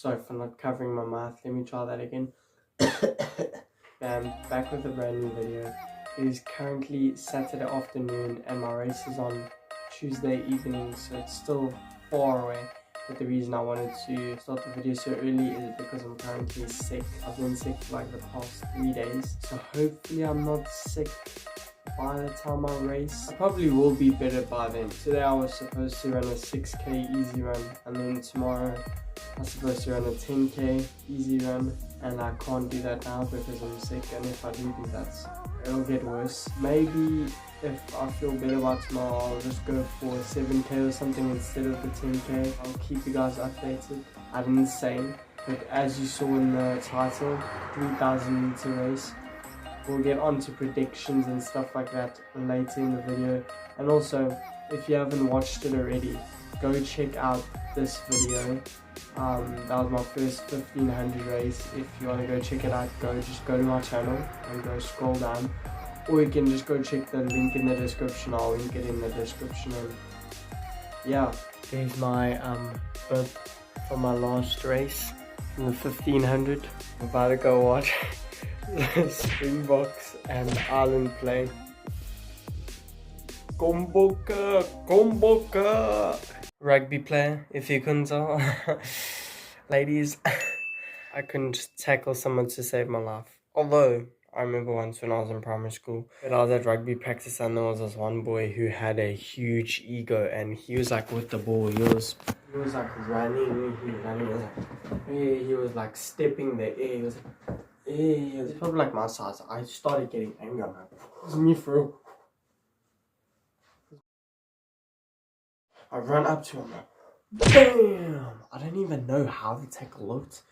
Sorry for not covering my mouth. Let me try that again. Back with a brand new video. It is currently Saturday afternoon and my race is on Tuesday evening, so it's still far away. But the reason I wanted to start the video so early is because I'm currently sick. I've been sick for like the past 3 days, so hopefully I'm not sick by the time I race. I probably will be better by then. Today I was supposed to run a 6k easy run, and then tomorrow I'm supposed to run a 10k easy run, and I can't do that now because I'm sick, and if I do it'll get worse. Maybe if I feel better by tomorrow, I'll just go for a 7k or something instead of the 10k. I'll keep you guys updated. I didn't say, but as you saw in the title, 3,000 meter race. We'll get on to predictions and stuff like that later in the video. And also, if you haven't watched it already, go check out this video. That was my first 1500 race. If you want to go check it out, just go to my channel and go scroll down. Or you can just go check the link in the description. I'll link it in the description. And yeah, there's my bib for my last race in the 1500. I'm about to go watch Springboks and Ireland play. Komboka! Rugby player, if you couldn't tell. Ladies, I couldn't tackle someone to save my life. Although, I remember once when I was in primary school, but I was at rugby practice and there was this one boy who had a huge ego, and he was like with the ball, he was like running, he was like stepping the air, he was probably like my size. I started getting angry. I'm like, it's me for real. I ran up to him, like, bam! I don't even know how the tackle looked.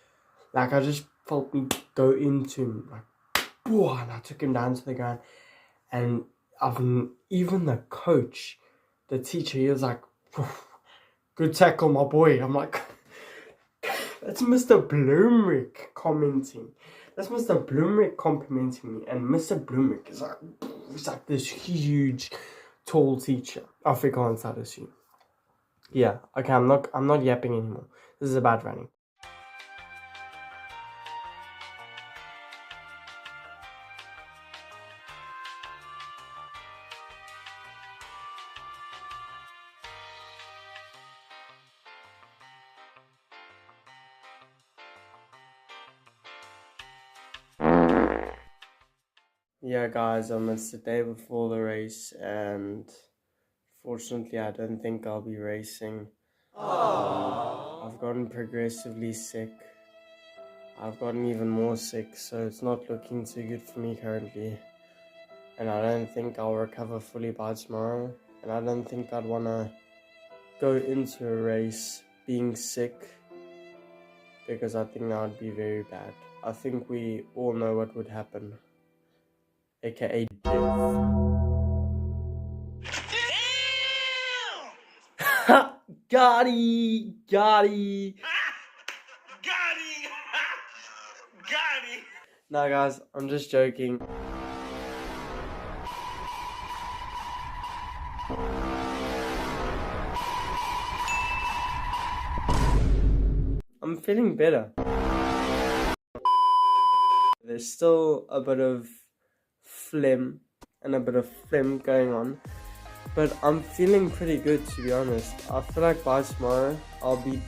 Like, I just felt me go into him, like, boom, and I took him down to the ground. And even the coach, the teacher, he was like, good tackle, my boy. I'm like, that's Mr. Bloomrick commenting. That's Mr. Bloomrick complimenting me, and Mr. Bloomrick is like, he's like this huge, tall teacher. Afrikaans, I'd assume. Yeah, okay, I'm not yapping anymore. This is about running. Yeah, guys, it's the day before the race, and fortunately, I don't think I'll be racing. I've gotten progressively sick. I've gotten even more sick, so it's not looking too good for me currently. And I don't think I'll recover fully by tomorrow. And I don't think I'd want to go into a race being sick, because I think that would be very bad. I think we all know what would happen. AKA death. Gotti! Nah, guys, I'm just joking. I'm feeling better. There's still a bit of phlegm going on, but I'm feeling pretty good, to be honest. I feel like by tomorrow I'll be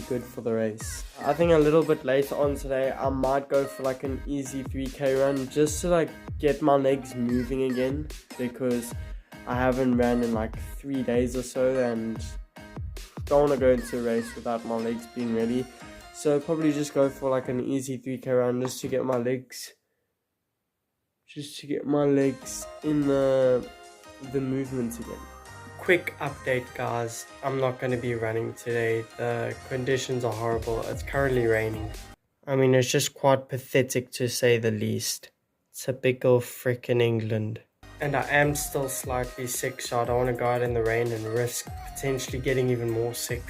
good for the race. I think a little bit later on today I might go for like an easy 3k run, just to like get my legs moving again, because I haven't ran in like 3 days or so, and don't want to go into a race without my legs being ready. So probably just go for like an easy 3k run, just to get my legs in the movement again. Quick update, guys, I'm not going to be running today. The conditions are horrible. It's currently raining. I mean, it's just quite pathetic to say the least. Typical frickin' England. And I am still slightly sick, so I don't want to go out in the rain and risk potentially getting even more sick.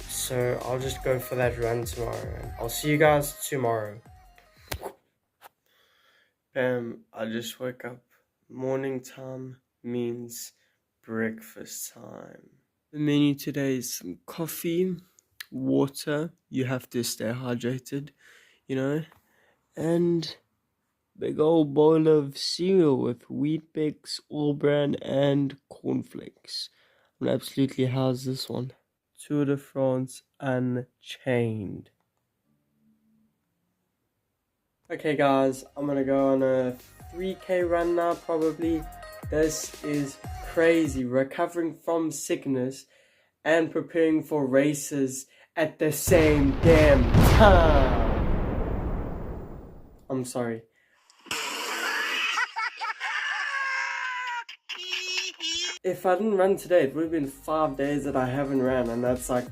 So I'll just go for that run tomorrow, and I'll see you guys tomorrow. Bam, I just woke up. Morning time means breakfast time. The menu today is some coffee, water. You have to stay hydrated, you know, and big old bowl of cereal with Wheat Bix, All Bran, and cornflakes. I'm gonna absolutely house this one. Tour de France Unchained. Okay guys, I'm gonna go on a 3K run now probably. This is crazy. Recovering from sickness and preparing for races at the same damn time. I'm sorry. If I didn't run today, it would have been 5 days that I haven't ran, and that's like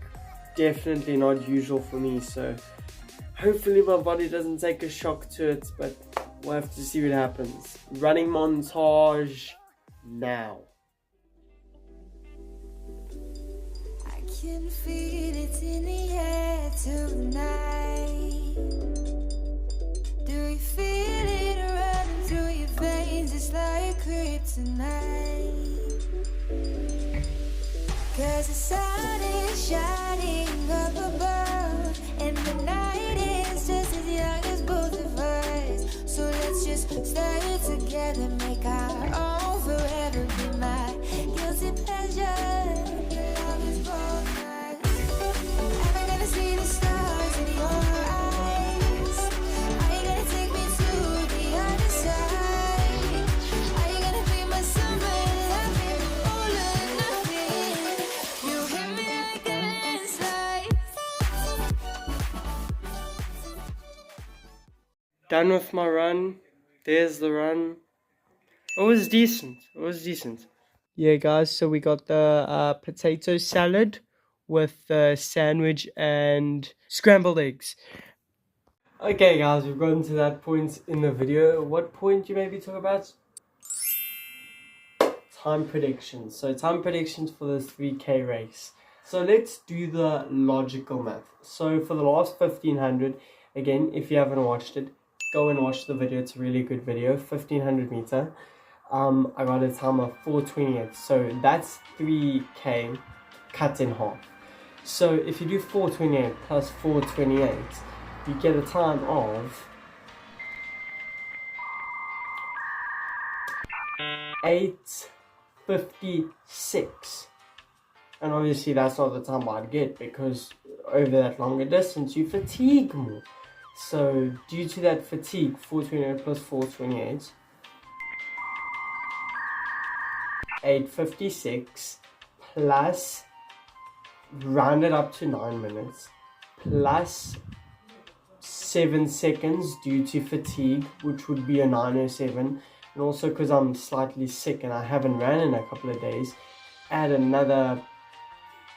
definitely not usual for me, so hopefully my body doesn't take a shock to it, but we'll have to see what happens. Running montage now. I can feel it in the air tonight. Do you feel it running through your veins? It's like kryptonite. 'Cause the sun is shining up above, and the night is just as young as both of us. So let's just stay together, make our own forever. Be my guilty pleasure. Your love is both nights. Am I gonna see the stars in your eyes? Are you gonna take me to the other side? Are you gonna be my summer loving, all or nothing? You hit me like a landslide. Done with my run. There's the run. It was decent. It was decent. Yeah, guys, so we got the potato salad with the sandwich and scrambled eggs. Okay, guys, we've gotten to that point in the video. What point you maybe talk about? Time predictions. So time predictions for this 3K race. So let's do the logical math. So for the last 1500, again, if you haven't watched it, go and watch the video. It's a really good video. 1500 meter. I got a time of 4:28. So that's 3K cut in half. So if you do 4:28 plus 4:28, you get a time of 8:56. And obviously that's not the time I'd get, because over that longer distance you fatigue more. So due to that fatigue, 4:28 plus 4:28, 8:56 plus, rounded up to 9 minutes, plus 7 seconds due to fatigue, which would be a 9:07. And also because I'm slightly sick and I haven't ran in a couple of days, add another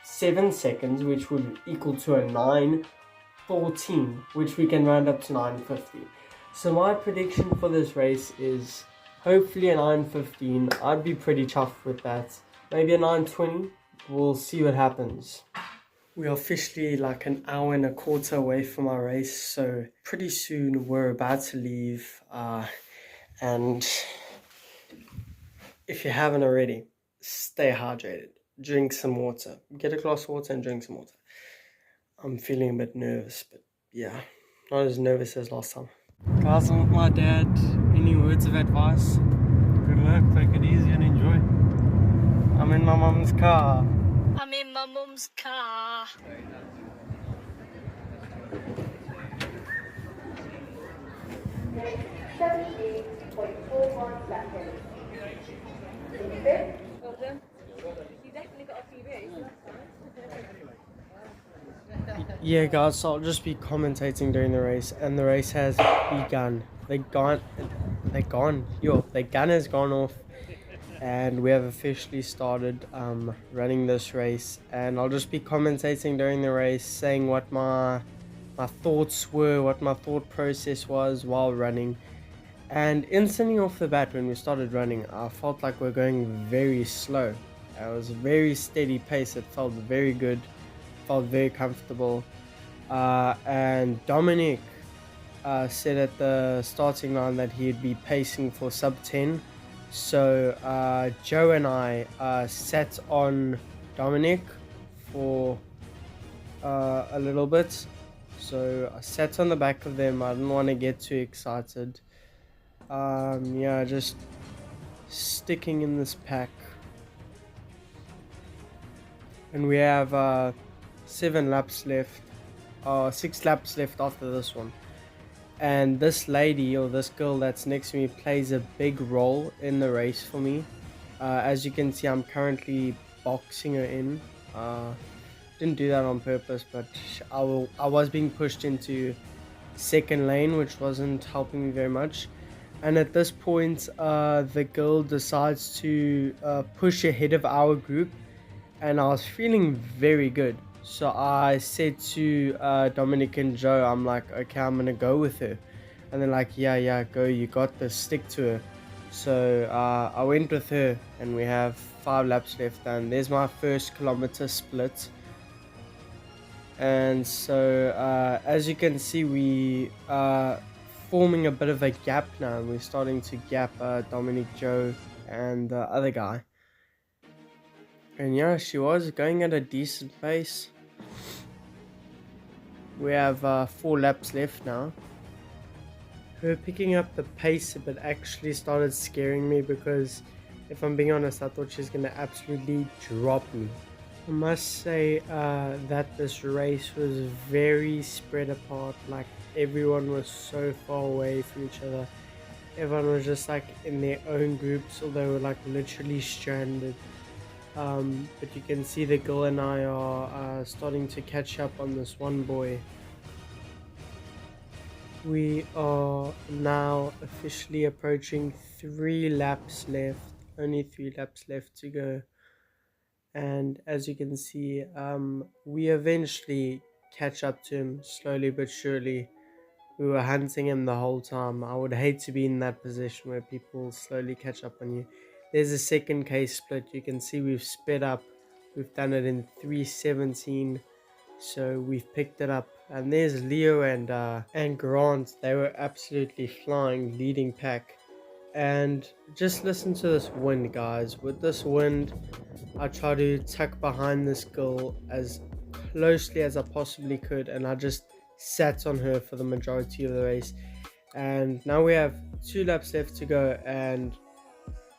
7 seconds, which would equal to a 9:14, which we can round up to 9:50. So my prediction for this race is hopefully a 9:15. I'd be pretty chuffed with that. Maybe a 9:20. We'll see what happens. We're officially like an hour and a quarter away from our race, so pretty soon we're about to leave. And if you haven't already, stay hydrated. Drink some water. Get a glass of water and drink some water. I'm feeling a bit nervous, but yeah, not as nervous as last time. Guys, I'm with my dad. Any words of advice? Good luck, take it easy and enjoy. I'm in my mum's car. I'm in my mum's car. Yeah, guys, so I'll just be commentating during the race, and the race has begun. The gun has gone off, and we have officially started running this race. And I'll just be commentating during the race, saying what my thoughts were, what my thought process was while running. And instantly off the bat, when we started running, I felt like we're going very slow. It was a very steady pace. It felt very good, felt very comfortable. And Dominic said at the starting line that he'd be pacing for sub 10. So Joe and I sat on Dominic for a little bit. So I sat on the back of them. I didn't want to get too excited. Yeah, just sticking in this pack. And we have 7 laps left. 6 laps left after this one. And this lady or this girl that's next to me plays a big role in the race for me. As you can see, I'm currently boxing her in. Didn't do that on purpose, but I was being pushed into second lane, which wasn't helping me very much. And at this point, the girl decides to push ahead of our group, and I was feeling very good. So I said to Dominic and Joe, I'm like, okay, I'm gonna go with her. And they're like, yeah, go, you got this, stick to her. So I went with her, and we have 5 laps left, and there's my first kilometer split. And so as you can see, we are forming a bit of a gap now, and we're starting to gap Dominic, Joe, and the other guy. And yeah, she was going at a decent pace. We have 4 laps left now. Her picking up the pace a bit actually started scaring me, because if I'm being honest, I thought she was going to absolutely drop me. I must say that this race was very spread apart. Like, everyone was so far away from each other. Everyone was just like in their own groups, or they were like literally stranded. But you can see the girl and I are starting to catch up on this one boy. We are now officially approaching 3 laps left. Only 3 laps left to go. And as you can see, we eventually catch up to him slowly but surely. We were hunting him the whole time. I would hate to be in that position where people slowly catch up on you. There's a second case split. You can see we've sped up. We've done it in 3:17. So we've picked it up. And there's Leo and Grant. They were absolutely flying, leading pack. And just listen to this wind, guys. With this wind, I try to tuck behind this girl as closely as I possibly could, and I just sat on her for the majority of the race. And now we have 2 laps left to go, and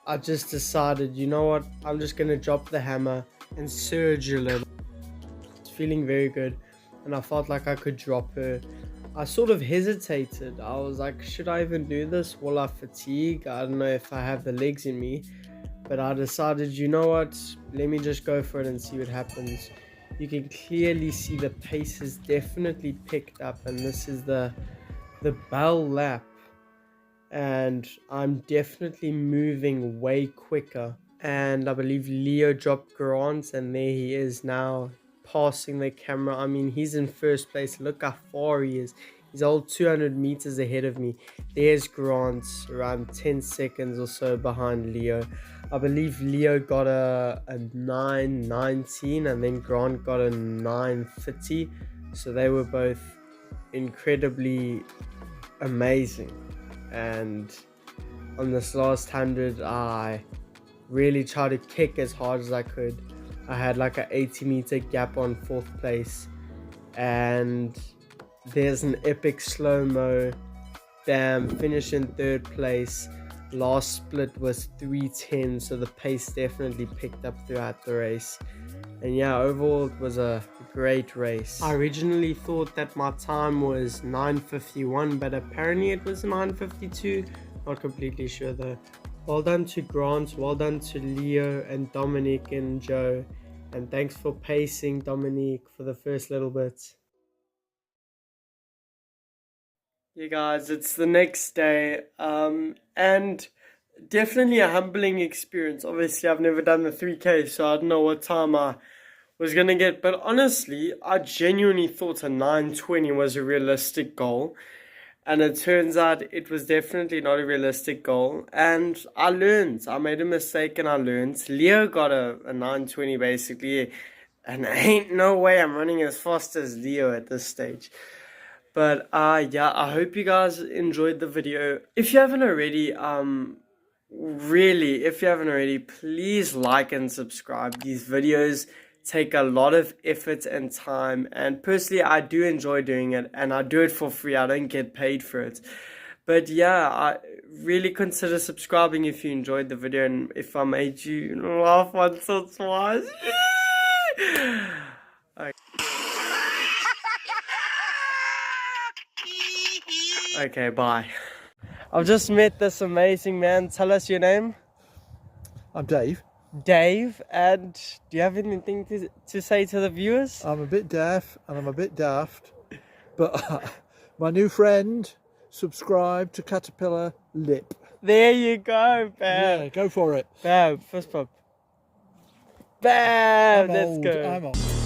I just decided, you know what, I'm just going to drop the hammer and surge a little. It's feeling very good, and I felt like I could drop her. I sort of hesitated. I was like, should I even do this? Will I fatigue? I don't know if I have the legs in me. But I decided, you know what, let me just go for it and see what happens. You can clearly see the pace has definitely picked up, and this is the bell lap. And I'm definitely moving way quicker. And I believe Leo dropped Grant, and there he is now, passing the camera. I mean, he's in first place. Look how far he is. He's all 200 meters ahead of me. There's Grant, around 10 seconds or so behind Leo. I believe Leo got a 9:19, and then Grant got a 9:30. So they were both incredibly amazing. And on this last 100, I really tried to kick as hard as I could. I had like an 80-meter gap on 4th place, and there's an epic slow-mo. Bam, finish in 3rd place. Last split was 3:10, so the pace definitely picked up throughout the race. And yeah, overall it was a great race. I originally thought that my time was 9:51, but apparently it was 9:52. Not completely sure though. Well done to Grant, well done to Leo and Dominic and Joe. And thanks for pacing, Dominic, for the first little bit. Yeah guys, it's the next day, and definitely a humbling experience. Obviously I've never done the 3K, so I don't know what time I was gonna get, but honestly I genuinely thought a 9:20 was a realistic goal, and it turns out it was definitely not a realistic goal. And I made a mistake and I learned. Leo got a 9:20 basically, and ain't no way I'm running as fast as Leo at this stage. But yeah, I hope you guys enjoyed the video. If you haven't already, if you haven't already, please like and subscribe. These videos take a lot of effort and time, and personally I do enjoy doing it, and I do it for free. I don't get paid for it. But yeah, I really consider subscribing if you enjoyed the video and if I made you laugh once or twice. Okay, bye. I've just met this amazing man. Tell us your name. I'm Dave. Dave, and do you have anything to say to the viewers? I'm a bit deaf and I'm a bit daft, but my new friend, subscribe to Caterpillar Lip. There you go, Bam. Yeah, go for it. Bam, fist bump. Bam, let's go. I'm old.